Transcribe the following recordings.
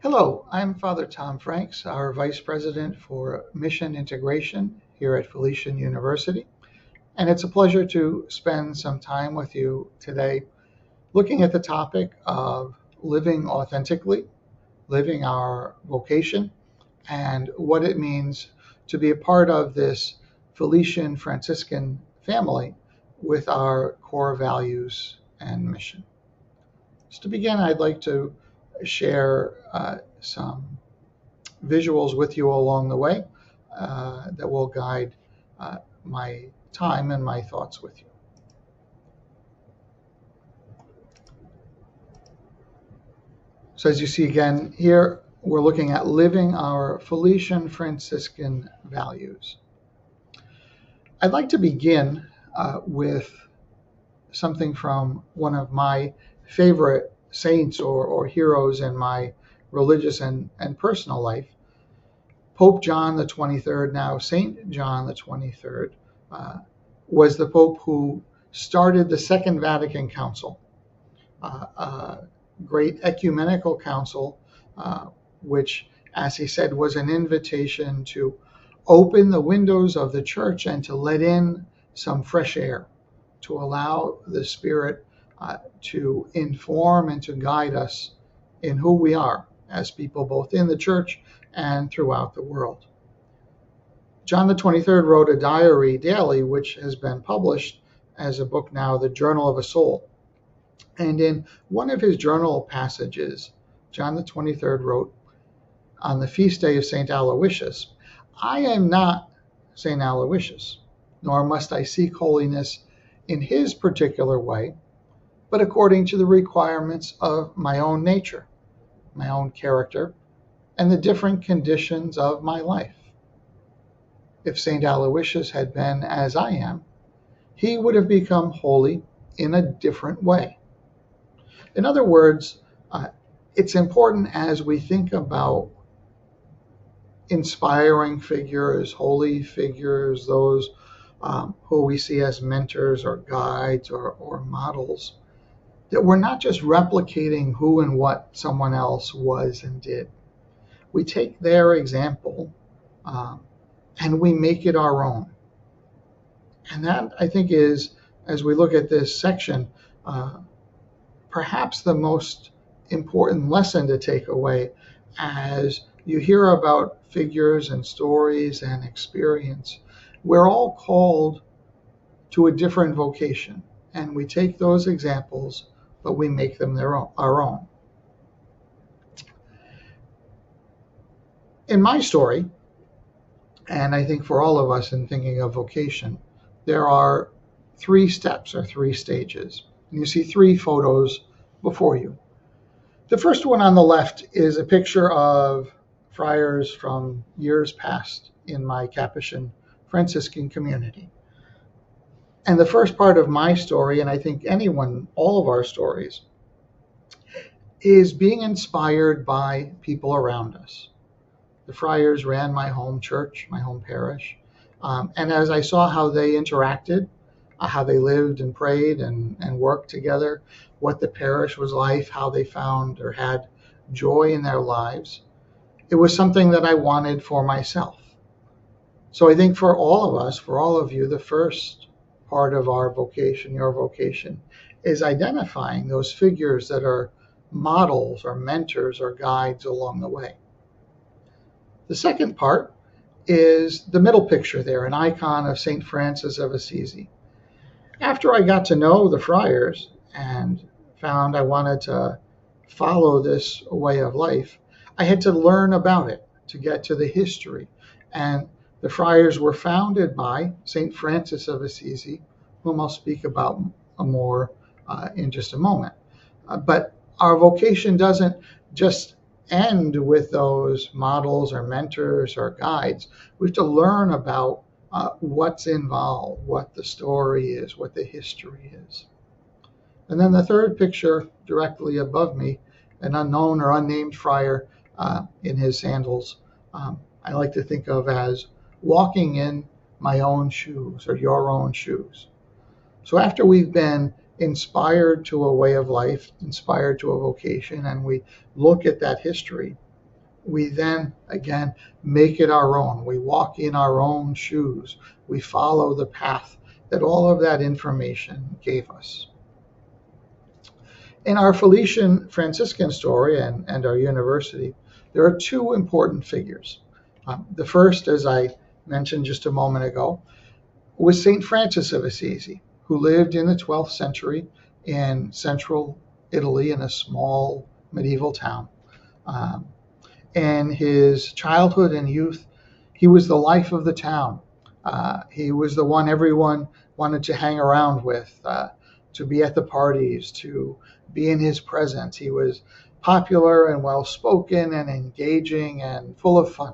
Hello, I'm Father Tom Franks, our Vice President for Mission Integration here at Felician University, and it's a pleasure to spend some time with you today looking at the topic of living authentically, living our vocation, and what it means to be a part of this Felician Franciscan family with our core values and mission. So to begin, I'd like to share some visuals with you along the way that will guide my time and my thoughts with you. So as you see again here, we're looking at living our Felician Franciscan values. I'd like to begin with something from one of my favorite saints or heroes in my religious and personal life. Pope John the 23rd, now Saint John the 23rd, was the Pope who started the Second Vatican Council, a great ecumenical council, which, as he said, was an invitation to open the windows of the church and to let in some fresh air, to allow the Spirit to inform and to guide us in who we are as people, both in the church and throughout the world. John the 23rd wrote a diary daily, which has been published as a book now, The Journal of a Soul. And in one of his journal passages, John the 23rd wrote, on the feast day of St. Aloysius, I am not St. Aloysius, nor must I seek holiness in his particular way, but according to the requirements of my own nature, my own character, and the different conditions of my life. If St. Aloysius had been as I am, he would have become holy in a different way. In other words, it's important as we think about inspiring figures, holy figures, those who we see as mentors or guides or models, that we're not just replicating who and what someone else was and did. We take their example and we make it our own. And that, I think, is, as we look at this section, perhaps the most important lesson to take away as you hear about figures and stories and experience. We're all called to a different vocation, and we take those examples, but we make them our own. In my story, and I think for all of us in thinking of vocation, there are three steps or three stages. And you see three photos before you. The first one on the left is a picture of friars from years past in my Capuchin Franciscan community. And the first part of my story, and I think all of our stories, is being inspired by people around us. The friars ran my home church, my home parish. And as I saw how they interacted, how they lived and prayed and worked together, what the parish was like, how they found or had joy in their lives, it was something that I wanted for myself. So I think for all of us, for all of you, the first part of our vocation, your vocation, is identifying those figures that are models or mentors or guides along the way. The second part is the middle picture there, an icon of St. Francis of Assisi. After I got to know the friars and found I wanted to follow this way of life, I had to learn about it to get to the history. And the friars were founded by St. Francis of Assisi, whom I'll speak about more in just a moment. But our vocation doesn't just end with those models or mentors or guides. We have to learn about what's involved, what the story is, what the history is. And then the third picture directly above me, an unknown or unnamed friar in his sandals, I like to think of as walking in my own shoes or your own shoes. So after we've been inspired to a way of life, inspired to a vocation, and we look at that history, we then, again, make it our own. We walk in our own shoes. We follow the path that all of that information gave us. In our Felician Franciscan story and our university, there are two important figures. The first, as I mentioned just a moment ago, was St. Francis of Assisi, who lived in the 12th century in central Italy in a small medieval town. In his childhood and youth, he was the life of the town. He was the one everyone wanted to hang around with, to be at the parties, to be in his presence. He was popular and well-spoken and engaging and full of fun.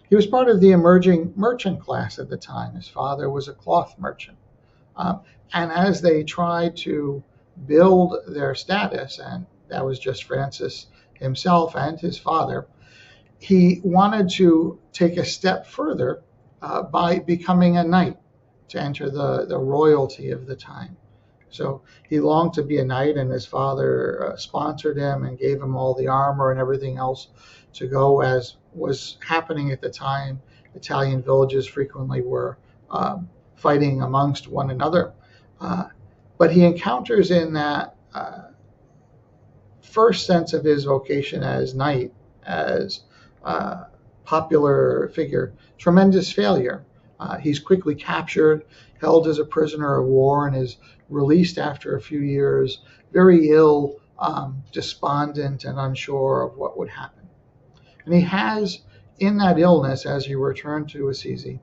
He was part of the emerging merchant class at the time. His father was a cloth merchant. And as they tried to build their status, and that was just Francis himself and his father, he wanted to take a step further by becoming a knight to enter the royalty of the time. So he longed to be a knight, and his father sponsored him and gave him all the armor and everything else to go, as was happening at the time. Italian villages frequently were fighting amongst one another. But he encounters in that first sense of his vocation as knight, as popular figure, tremendous failure. He's quickly captured, held as a prisoner of war, and is released after a few years, very ill, despondent, and unsure of what would happen. And he has, in that illness, as he returned to Assisi,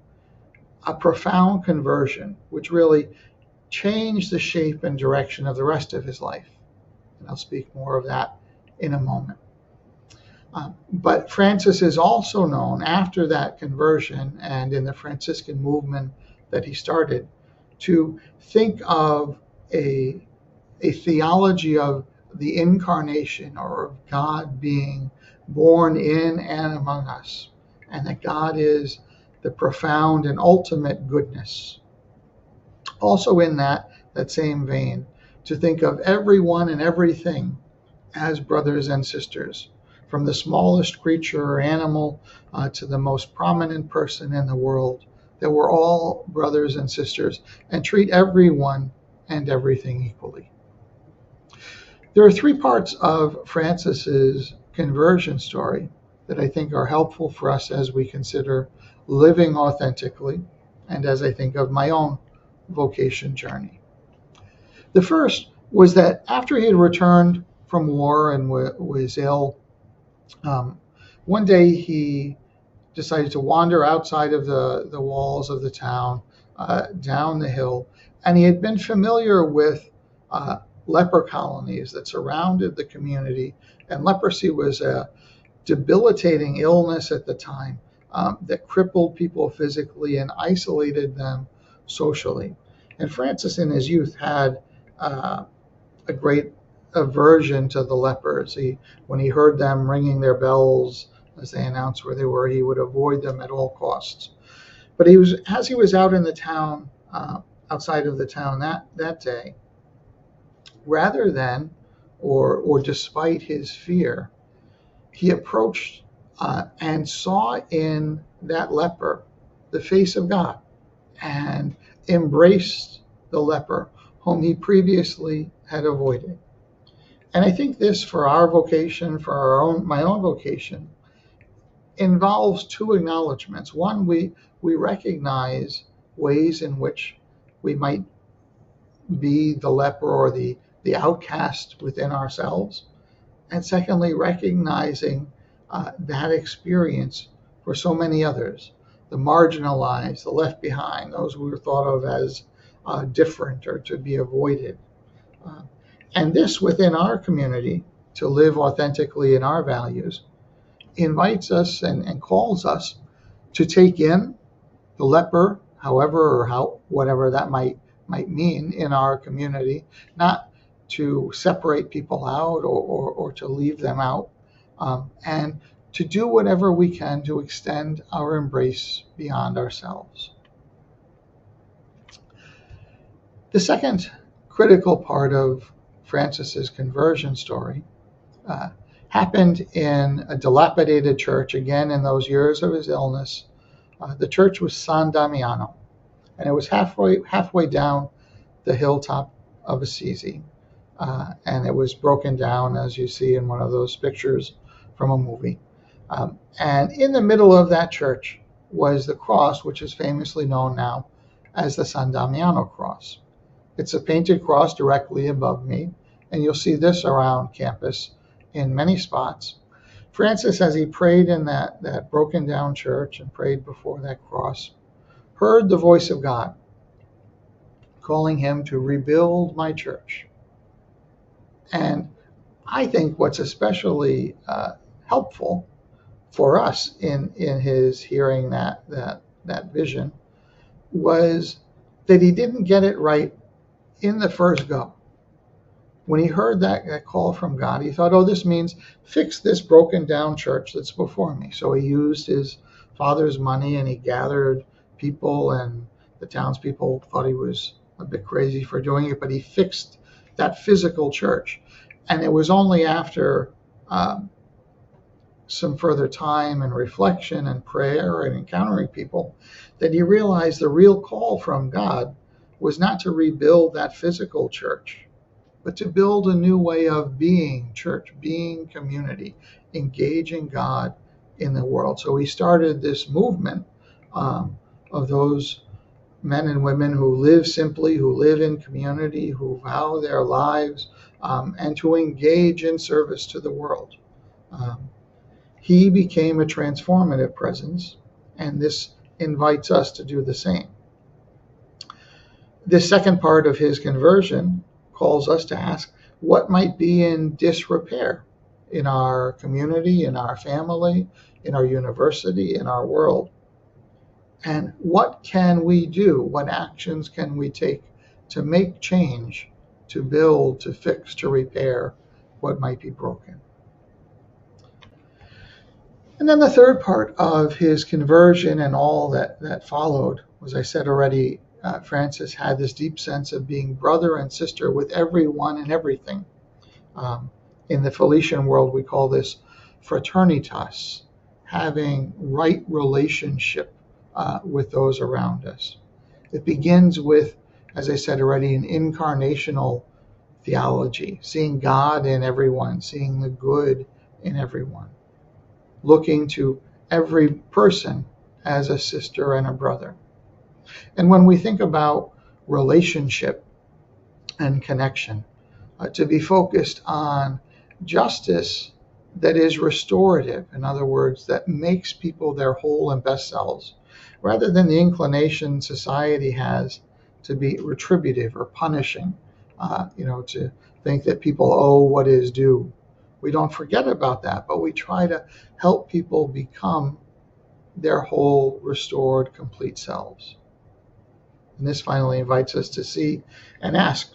a profound conversion, which really changed the shape and direction of the rest of his life. And I'll speak more of that in a moment. But Francis is also known, after that conversion and in the Franciscan movement that he started, to think of a theology of the incarnation, or of God being born in and among us, and that God is the profound and ultimate goodness. Also in that same vein, to think of everyone and everything as brothers and sisters, from the smallest creature or animal to the most prominent person in the world, that we're all brothers and sisters, and treat everyone and everything equally. There are three parts of Francis's conversion story that I think are helpful for us as we consider living authentically, and as I think of my own vocation journey. The first was that after he had returned from war and was ill, one day he decided to wander outside of the walls of the town, down the hill, and he had been familiar with leper colonies that surrounded the community, and leprosy was a debilitating illness at the time that crippled people physically and isolated them socially. And Francis in his youth had a great aversion to the lepers. When he heard them ringing their bells as they announced where they were, he would avoid them at all costs. But as he was out in the town, outside of the town that day, rather than or despite his fear, he approached and saw in that leper the face of God, and embraced the leper whom he previously had avoided. And I think this, for our vocation, for my own vocation, involves two acknowledgments. One, we recognize ways in which we might be the leper or the outcast within ourselves. And secondly, recognizing that experience for so many others, the marginalized, the left behind, those who were thought of as different or to be avoided. And this, within our community, to live authentically in our values, invites us and calls us to take in the leper, however or whatever that might mean in our community, not to separate people out or to leave them out, and to do whatever we can to extend our embrace beyond ourselves. The second critical part of Francis's conversion story happened in a dilapidated church, again in those years of his illness. The church was San Damiano, and it was halfway down the hilltop of Assisi. And it was broken down, as you see in one of those pictures from a movie. And in the middle of that church was the cross, which is famously known now as the San Damiano cross. It's a painted cross directly above me, and you'll see this around campus in many spots. Francis, as he prayed in that broken down church and prayed before that cross, heard the voice of God calling him to rebuild my church. And I think what's especially helpful for us in his hearing that vision was that he didn't get it right in the first go. When he heard that call from God, he thought, oh, this means fix this broken down church that's before me. So he used his father's money and he gathered people, and the townspeople thought he was a bit crazy for doing it, but he fixed that physical church. And it was only after some further time and reflection and prayer and encountering people that he realized the real call from God was not to rebuild that physical church, but to build a new way of being church, being community, engaging God in the world. So he started this movement of those men and women who live simply, who live in community, who vow their lives, and to engage in service to the world. He became a transformative presence, and this invites us to do the same. This second part of his conversion calls us to ask what might be in disrepair in our community, in our family, in our university, in our world. And what can we do? What actions can we take to make change, to build, to fix, to repair what might be broken? And then the third part of his conversion and all that followed was, I said already, Francis had this deep sense of being brother and sister with everyone and everything. In the Felician world, we call this fraternitas, having right relationship with those around us. It begins with, as I said already, an incarnational theology, seeing God in everyone, seeing the good in everyone, looking to every person as a sister and a brother. And when we think about relationship and connection, to be focused on justice that is restorative, in other words, that makes people their whole and best selves, rather than the inclination society has to be retributive or punishing, to think that people owe what is due. We don't forget about that, but we try to help people become their whole, restored, complete selves. And this finally invites us to see and ask,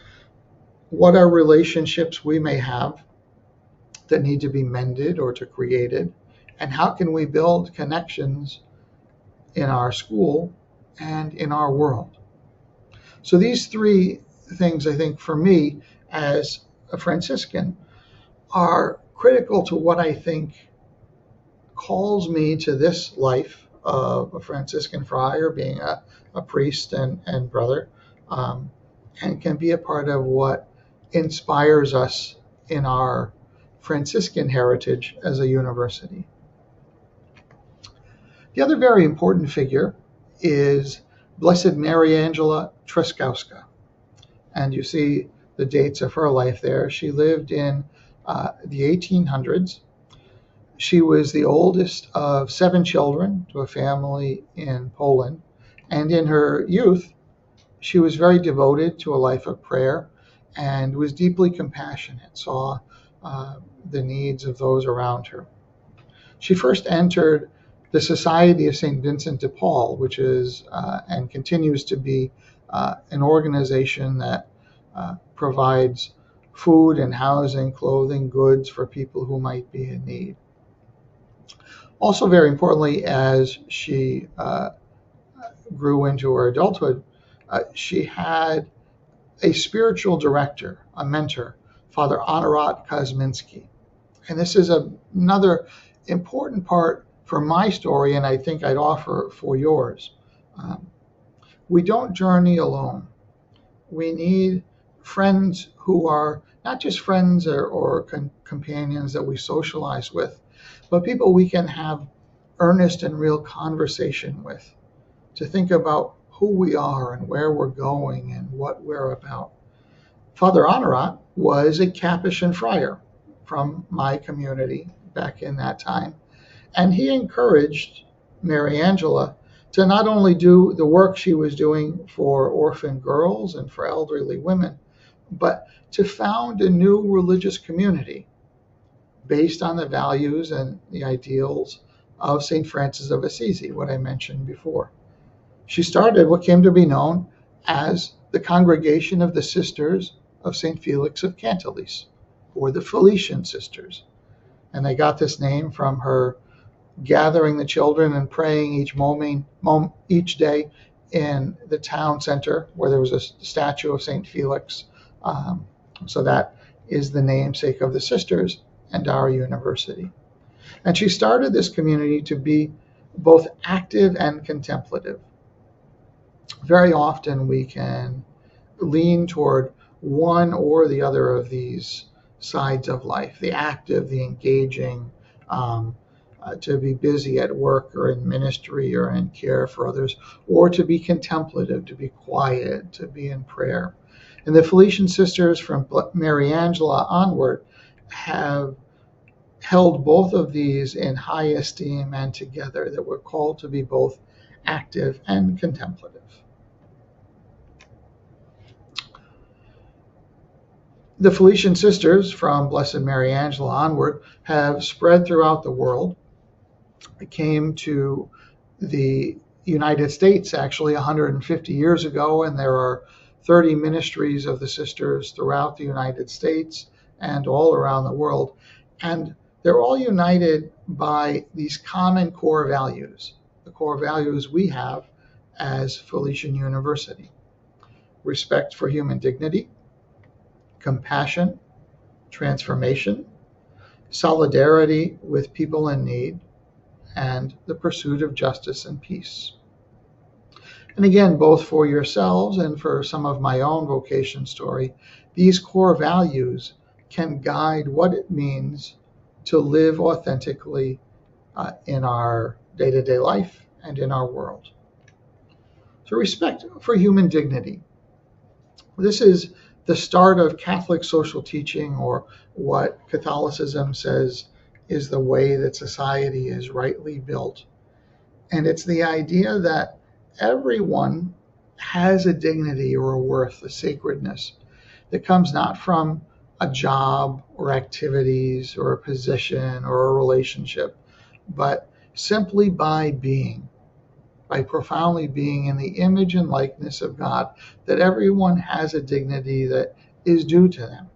what are relationships we may have that need to be mended or to created? And how can we build connections in our school and in our world? So these three things, I think, for me as a Franciscan, are critical to what I think calls me to this life of a Franciscan friar, being a priest and brother, and can be a part of what inspires us in our Franciscan heritage as a university. The other very important figure is Blessed Mary Angela Trzaskowska. And you see the dates of her life there. She lived in the 1800s. She was the oldest of 7 children to a family in Poland. And in her youth, she was very devoted to a life of prayer and was deeply compassionate, saw the needs of those around her. She first entered the Society of St. Vincent de Paul, which is and continues to be an organization that provides food and housing, clothing, goods for people who might be in need. Also, very importantly, as she grew into her adulthood, she had a spiritual director, a mentor, Father Honorat Kosminski. And this is another important part for my story, and I think I'd offer for yours. Um, we don't journey alone. We need friends who are not just friends or companions that we socialize with, but people we can have earnest and real conversation with, to think about who we are and where we're going and what we're about. Father Honorat was a Capuchin friar from my community back in that time, and he encouraged Mary Angela to not only do the work she was doing for orphan girls and for elderly women, but to found a new religious community based on the values and the ideals of St. Francis of Assisi, what I mentioned before. She started what came to be known as the Congregation of the Sisters of St. Felix of Cantalice, or the Felician Sisters. And they got this name from her gathering the children and praying each day in the town center where there was a statue of St. Felix. So that is the namesake of the sisters and our university. And she started this community to be both active and contemplative. Very often we can lean toward one or the other of these sides of life, the active, the engaging, to be busy at work or in ministry or in care for others, or to be contemplative, to be quiet, to be in prayer. And the Felician sisters from Mary Angela onward have held both of these in high esteem and together, that we're called to be both active and contemplative. The Felician sisters from Blessed Mary Angela onward have spread throughout the world. It came to the United States actually 150 years ago, and there are 30 ministries of the sisters throughout the United States and all around the world. And they're all united by these common core values, the core values we have as Felician University: respect for human dignity, compassion, transformation, solidarity with people in need, and the pursuit of justice and peace. And again, both for yourselves and for some of my own vocation story, these core values can guide what it means to live authentically in our day-to-day life and in our world. So respect for human dignity. This is the start of Catholic social teaching, or what Catholicism says is the way that society is rightly built. And it's the idea that everyone has a dignity or a worth, a sacredness that comes not from a job or activities or a position or a relationship, but simply by being, by profoundly being in the image and likeness of God, that everyone has a dignity that is due to them.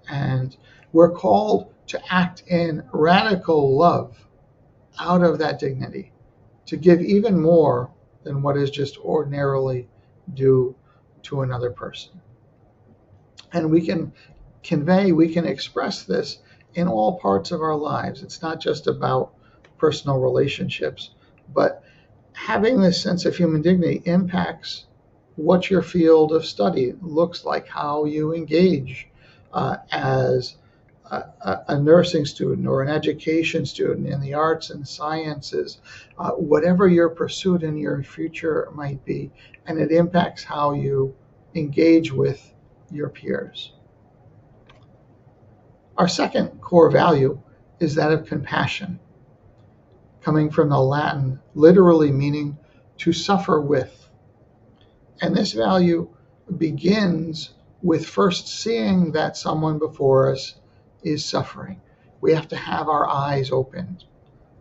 And we're called to act in radical love out of that dignity, to give even more than what is just ordinarily due to another person. And we can express this in all parts of our lives. It's not just about personal relationships, but having this sense of human dignity impacts what your field of study looks like, how you engage as a nursing student or an education student in the arts and sciences, whatever your pursuit in your future might be, and it impacts how you engage with your peers. Our second core value is that of compassion, coming from the Latin, literally meaning to suffer with. And this value begins with first seeing that someone before us is suffering. We have to have our eyes opened,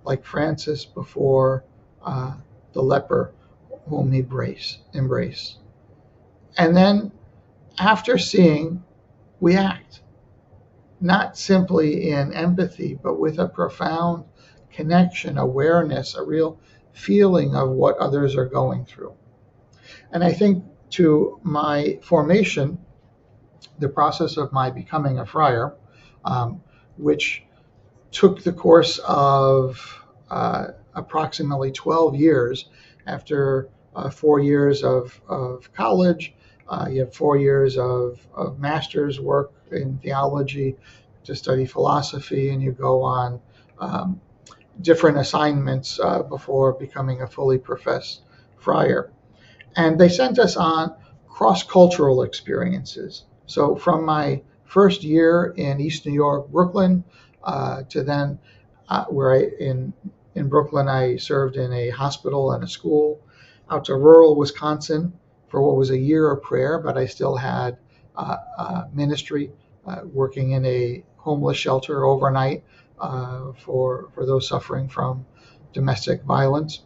like Francis before the leper whom he embraced. And then after seeing, we act, not simply in empathy, but with a profound connection, awareness, a real feeling of what others are going through. And I think to my formation, the process of my becoming a friar, which took the course of approximately 12 years. After 4 years of college, you have 4 years of master's work in theology to study philosophy, and you go on different assignments before becoming a fully professed friar. And they sent us on cross-cultural experiences. So from my first year in East New York, Brooklyn, to then where in Brooklyn I served in a hospital and a school, out to rural Wisconsin for what was a year of prayer, but I still had ministry, working in a homeless shelter overnight for those suffering from domestic violence,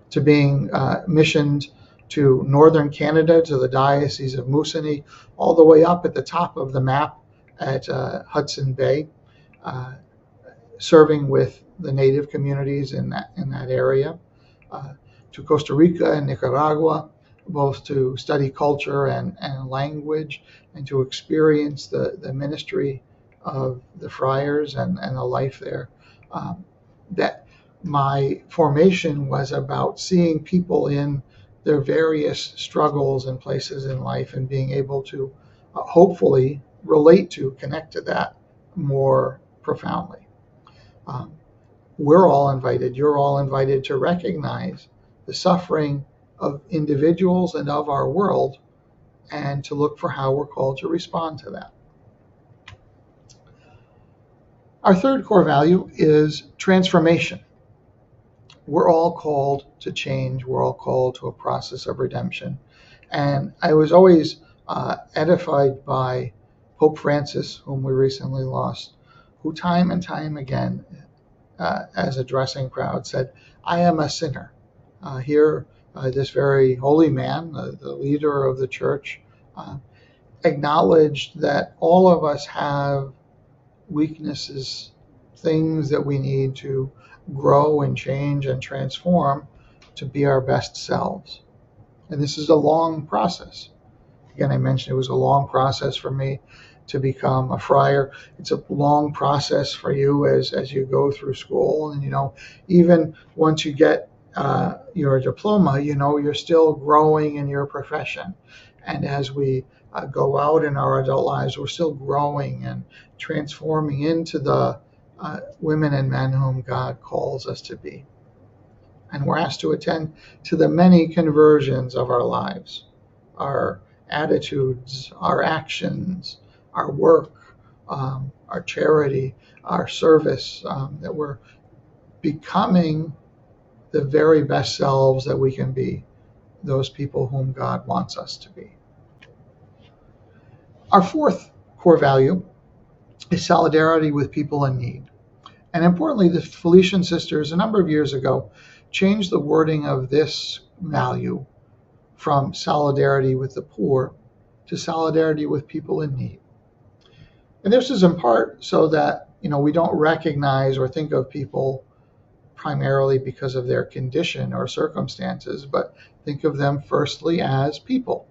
to being missioned to northern Canada, to the Diocese of Moosonee, all the way up at the top of the map at Hudson Bay, serving with the native communities in that area, to Costa Rica and Nicaragua, both to study culture and language, and to experience the ministry of the friars and the life there. That my formation was about seeing people in their various struggles and places in life and being able to hopefully relate to, connect to that more profoundly. We're all invited, you're all invited to recognize the suffering of individuals and of our world, and to look for how we're called to respond to that. Our third core value is transformation. We're all called to change. We're all called to a process of redemption. And I was always edified by Pope Francis, whom we recently lost, who time and time again, as addressing crowds, said, "I am a sinner." Here, this very holy man, the leader of the church, acknowledged that all of us have weaknesses, things that we need to grow and change and transform to be our best selves. And this is a long process. Again, I mentioned it was a long process for me to become a friar. It's a long process for you as you go through school. And, even once you get your diploma, you're still growing in your profession. And as we go out in our adult lives, we're still growing and transforming into the women and men whom God calls us to be. And we're asked to attend to the many conversions of our lives, our attitudes, our actions, our work, our charity, our service, that we're becoming the very best selves that we can be, those people whom God wants us to be. Our fourth core value is solidarity with people in need. And importantly, the Felician sisters, a number of years ago, changed the wording of this value from solidarity with the poor to solidarity with people in need. And this is in part so that, we don't recognize or think of people primarily because of their condition or circumstances, but think of them firstly as people,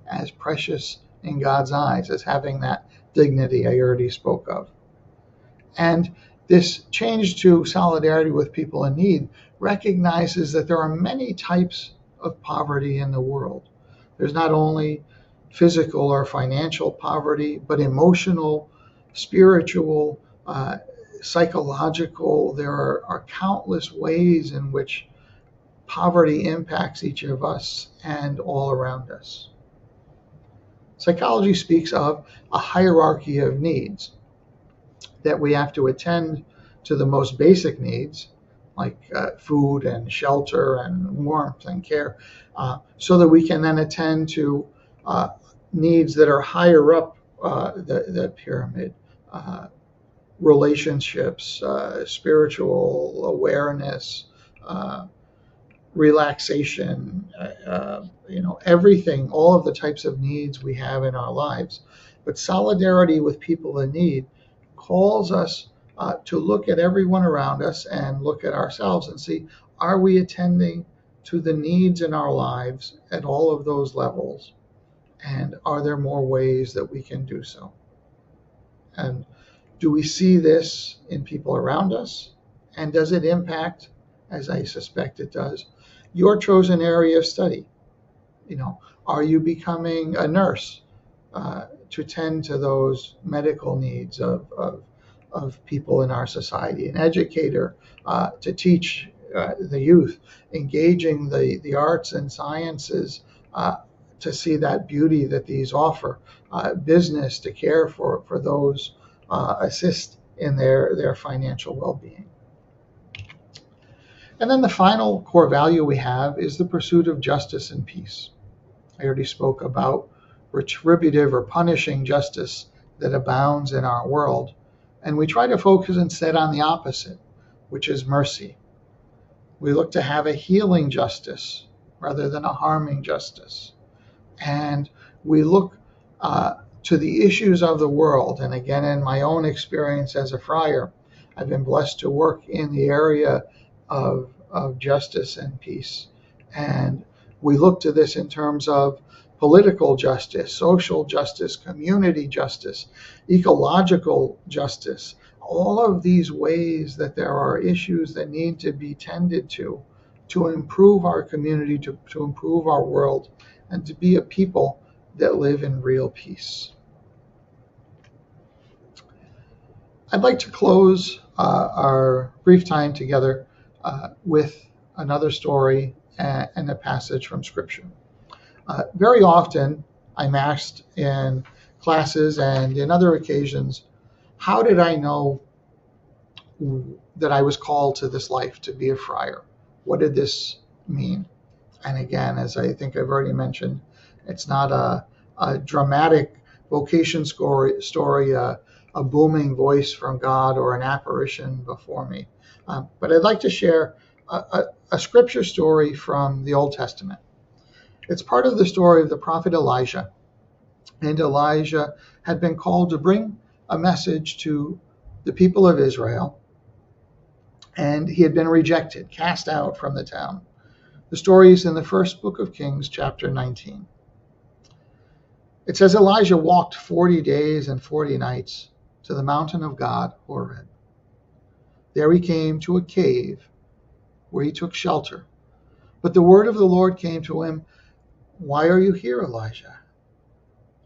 as precious in God's eyes, as having that dignity I already spoke of. And this change to solidarity with people in need recognizes that there are many types of poverty in the world. There's not only physical or financial poverty, but emotional, spiritual, psychological. There are countless ways in which poverty impacts each of us and all around us. Psychology speaks of a hierarchy of needs, that we have to attend to the most basic needs, like food and shelter and warmth and care, so that we can then attend to needs that are higher up the pyramid, relationships, spiritual awareness, relaxation, everything, all of the types of needs we have in our lives. But solidarity with people in need calls us to look at everyone around us and look at ourselves and see, are we attending to the needs in our lives at all of those levels? And are there more ways that we can do so? And Do we see this in people around us? And does it impact, as I suspect it does, your chosen area of study? Are you becoming a nurse to tend to those medical needs of people in our society, an educator to teach the youth, engaging the arts and sciences to see that beauty that these offer, business to care for those, assist in their financial well-being. And then the final core value we have is the pursuit of justice and peace. I already spoke about retributive or punishing justice that abounds in our world. And we try to focus instead on the opposite, which is mercy. We look to have a healing justice rather than a harming justice. And we look to the issues of the world. And again, in my own experience as a friar, I've been blessed to work in the area of justice and peace. And we look to this in terms of political justice, social justice, community justice, ecological justice, all of these ways that there are issues that need to be tended to improve our community, to improve our world, and to be a people that live in real peace. I'd like to close our brief time together with another story and a passage from Scripture. Very often, I'm asked in classes and in other occasions, how did I know that I was called to this life to be a friar? What did this mean? And again, as I think I've already mentioned, it's not a dramatic vocation story, a booming voice from God or an apparition before me. But I'd like to share a scripture story from the Old Testament. It's part of the story of the prophet Elijah. And Elijah had been called to bring a message to the people of Israel. And he had been rejected, cast out from the town. The story is in the first book of Kings, chapter 19. It says, Elijah walked 40 days and 40 nights to the mountain of God, Horeb. There he came to a cave where he took shelter. But the word of the Lord came to him, "Why are you here, Elijah?"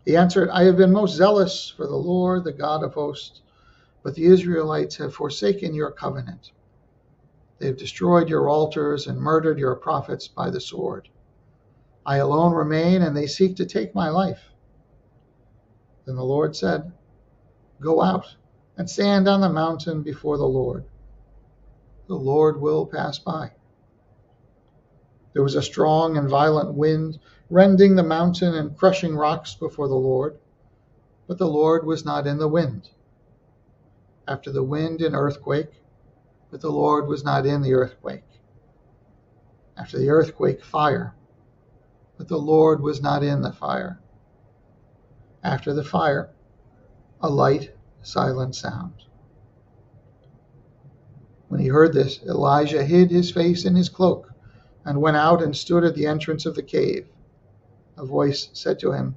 He answered, "I have been most zealous for the Lord, the God of hosts, but the Israelites have forsaken your covenant. They have destroyed your altars and murdered your prophets by the sword. I alone remain, and they seek to take my life." Then the Lord said, "Go out and stand on the mountain before the Lord. The Lord will pass by." There was a strong and violent wind, rending the mountain and crushing rocks before the Lord, but the Lord was not in the wind. After the wind, an earthquake, but the Lord was not in the earthquake. After the earthquake, fire, but the Lord was not in the fire. After the fire, a light, silent sound. When he heard this, Elijah hid his face in his cloak and went out and stood at the entrance of the cave. A voice said to him,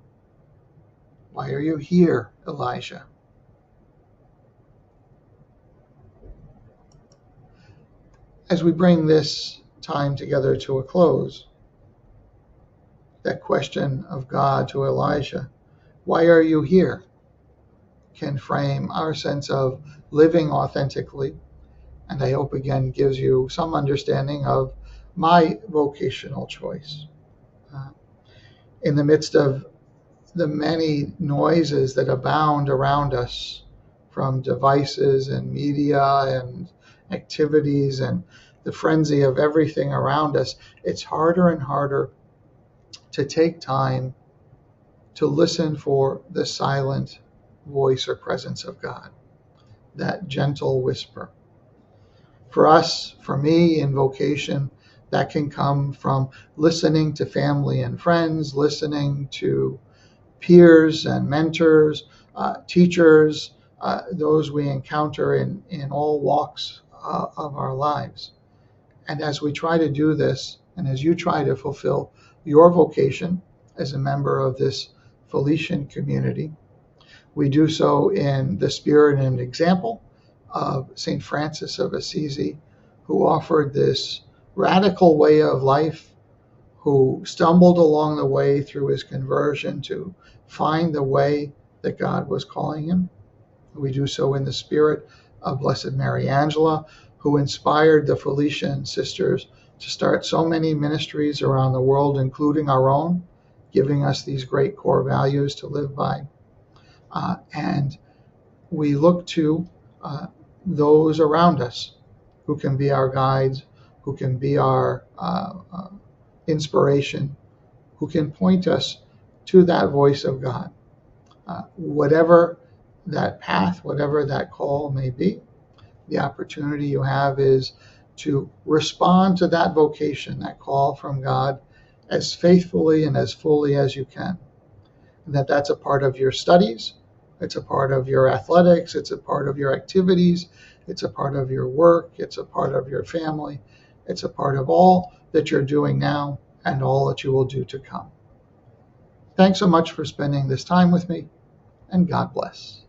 "Why are you here, Elijah?" As we bring this time together to a close, that question of God to Elijah, "Why are you here?" can frame our sense of living authentically, and I hope again gives you some understanding of my vocational choice. In the midst of the many noises that abound around us, from devices and media and activities and the frenzy of everything around us, it's harder and harder to take time to listen for the silent voice or presence of God, that gentle whisper. For us, for me in vocation, that can come from listening to family and friends, listening to peers and mentors, teachers, those we encounter in all walks of our lives. And as we try to do this, and as you try to fulfill your vocation as a member of this Felician community, We do so in the spirit and example of St. Francis of Assisi, who offered this radical way of life, who stumbled along the way through his conversion to find the way that God was calling him. We do so in the spirit of Blessed Mary Angela, who inspired the Felician sisters to start so many ministries around the world, including our own, giving us these great core values to live by. And we look to those around us who can be our guides, who can be our inspiration, who can point us to that voice of God. Whatever that path, whatever that call may be, the opportunity you have is to respond to that vocation, that call from God, as faithfully and as fully as you can. And that's a part of your studies, it's a part of your athletics, it's a part of your activities, it's a part of your work, it's a part of your family, it's a part of all that you're doing now and all that you will do to come. Thanks so much for spending this time with me, and God bless.